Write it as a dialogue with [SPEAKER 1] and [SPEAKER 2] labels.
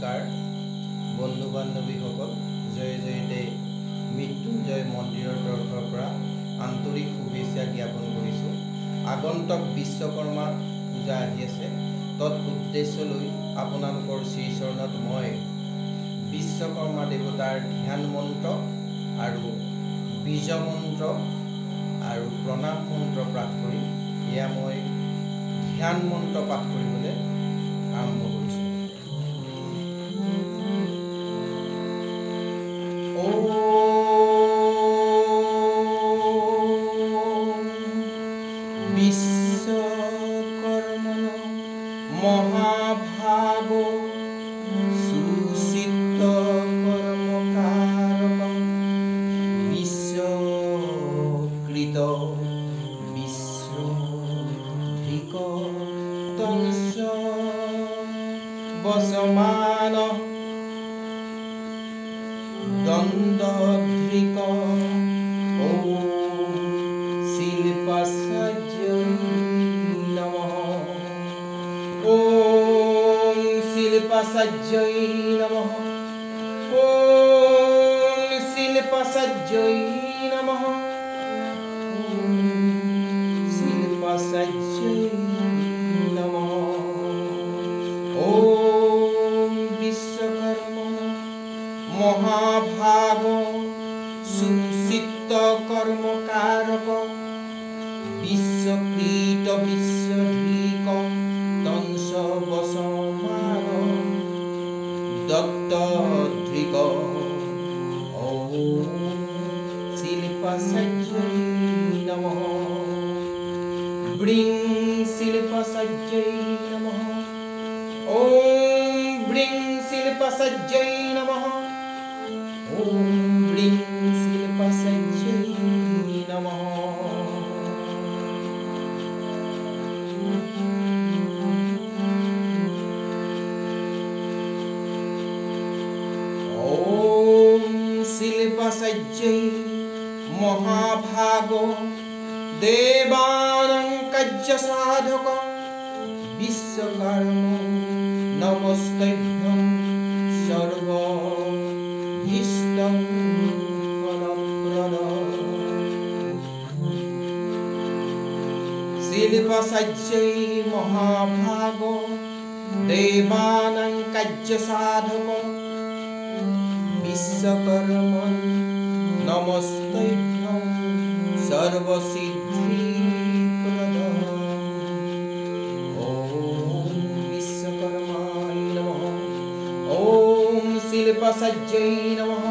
[SPEAKER 1] নমস্কাৰ বন্ধু বান্ধৱীসকল জয় জয়তে মৃত্যুঞ্জয় মন্দিৰৰ তৰফৰ পৰা আন্তৰিক শুভেচ্ছা জ্ঞাপন কৰিছোঁ। আগন্তুক বিশ্বকৰ্মা পূজা আহি আছে, তৎ উদ্দেশ্য লৈ আপোনালোকৰ শ্ৰীচৰণত মই বিশ্বকৰ্মা দেৱতাৰ ধ্যান মন্ত্ৰ আৰু বীজ মন্ত্ৰ আৰু প্ৰণাম মন্ত্ৰ পাঠ কৰিম। এয়া মই ধ্যান মন্ত্ৰ পাঠ কৰিবলৈ আৰম্ভ কৰিছোঁ। বিশ্বকৰ্মণ মহাভাগ সুচিত্ত কৰ্মকাৰক বিশ্বকৃত বিশ্বধিক তংস বসমান দণ্ডধৃক ওম শিল্পাচার্যৈ নমঃ। ওম শিল্পাচার্যৈ নমঃ। ওম শিল্পাচার্যৈ নমঃ। ওম শিল্পাচার্যৈ নমঃ। ওম বিশ্বকর্মণ মহাভাগ সুচিত্ত কর্মকারক বিশ্বকৃত বিশ্বধিক তংস বসমান দত্তধৃক ওম শিল্পাচার্যৈ নমঃ। ব্রিং শিল্পাচার্যৈ নমঃ। ওম ব্রিং শিল্পাচার্যৈ নমঃ। ওম ব্রিং শিল্পাচার্যৈ নমঃ। ওম শিল্পাচার্যৈ মহাভাগ দেবানাং কার্য সাধক বিশ্বকর্ম নমস্তুভ্যং সর্বভীষ্টং ফলপ্রদ। শিল্পাচার্যৈ মহাভাগ দেবানাং কার্য সাধক বিশ্বকর্ম নমস্তুভ্যং সর্বসিদ্ধিপ্রদ। ওম বিশ্বকর্মায় নমঃ। ওম শিল্পাচার্যৈ নমঃ।